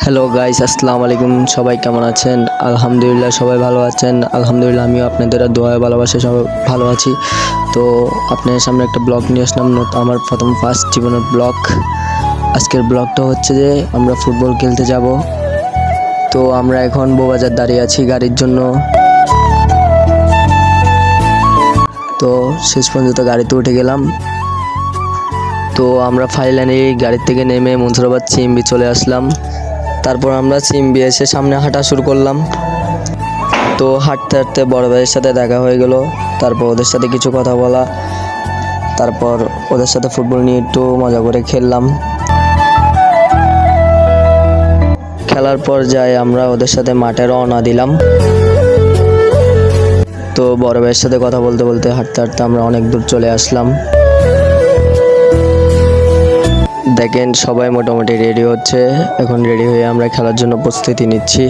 Hello guys, আসসালামু আলাইকুম। সবাই কেমন আছেন? আলহামদুলিল্লাহ সবাই ভালো আছেন। আলহামদুলিল্লাহ আমিও আপনাদের দোয়ায় ভালোবাসে সবাই ভালো আছি। তো আপনাদের সামনে একটা ব্লগ নিয়ে আসলাম, আমার ফার্স্ট জীবনের ব্লগ। আজকের ব্লগটা হচ্ছে যে আমরা ফুটবল খেলতে যাব। তো আমরা এখন বউবাজার দাঁড়িয়ে আছি গাড়ির জন্য। তো শেষ পর্যন্ত গাড়িতে উঠে গেলাম। তো আমরা ফাইনালি গাড়ির থেকে নেমে মনসুরাবাদ চিএমবি চলে আসলাম। তারপর আমরা চিএমবি এসে সামনে হাঁটা শুরু করলাম। তো হাঁটতে হাঁটতে বড় ভাইয়ের সাথে দেখা হয়ে গেল। তারপর ওদের সাথে কিছু কথা বলা, তারপর ওদের সাথে ফুটবল নিয়ে একটু মজা করে খেললাম। খেলার পর যাই আমরা ওদের সাথে মাঠে রওনা দিলাম। তো বড় ভাইয়ের সাথে কথা বলতে বলতে হাঁটতে হাঁটতে আমরা অনেক দূর চলে আসলাম। দেখেন সবাই মোটামুটি রেডি হচ্ছে। এখন রেডি হয়ে আমরা খেলার জন্য প্রস্তুতি নিচ্ছি।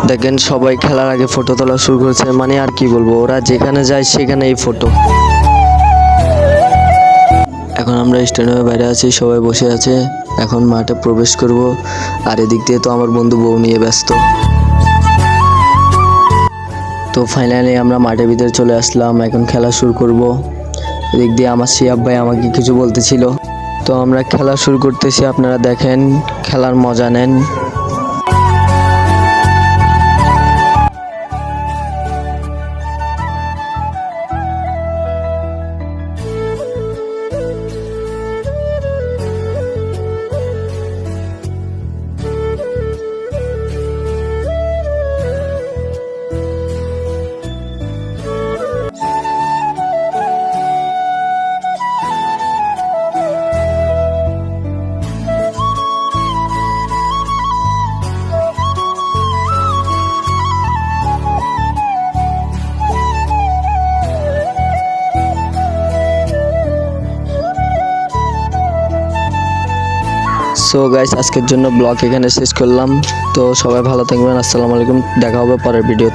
দেখেন সবাই খেলার আগে ফটো তোলা শুরু করেছে, মানে আর কি বলবো, ওরা যেখানে যায় সেখানে এই ফটো। এখন আমরা স্টেডিয়ামের বাইরে আছি, সবাই বসে আছে। এখন মাঠে প্রবেশ করব। আর এদিক দিয়ে তো আমার বন্ধু বউ নিয়ে ব্যস্ত। তো ফাইনালি আমরা মাঠের ভিতরে চলে আসলাম, এখন খেলা শুরু করব। এদিক দিয়ে আমার শিয়াব ভাই আমাকে কিছু বলতেছিল। তো আমরা খেলা শুরু করতেছি, আপনারা দেখেন, খেলার মজা নেন। সো গাইস, আজকের জন্য ব্লগ এখানে শেষ করলাম। তো সবাই ভালো থাকবেন। আসসালামু আলাইকুম, দেখা হবে পরের ভিডিওতে।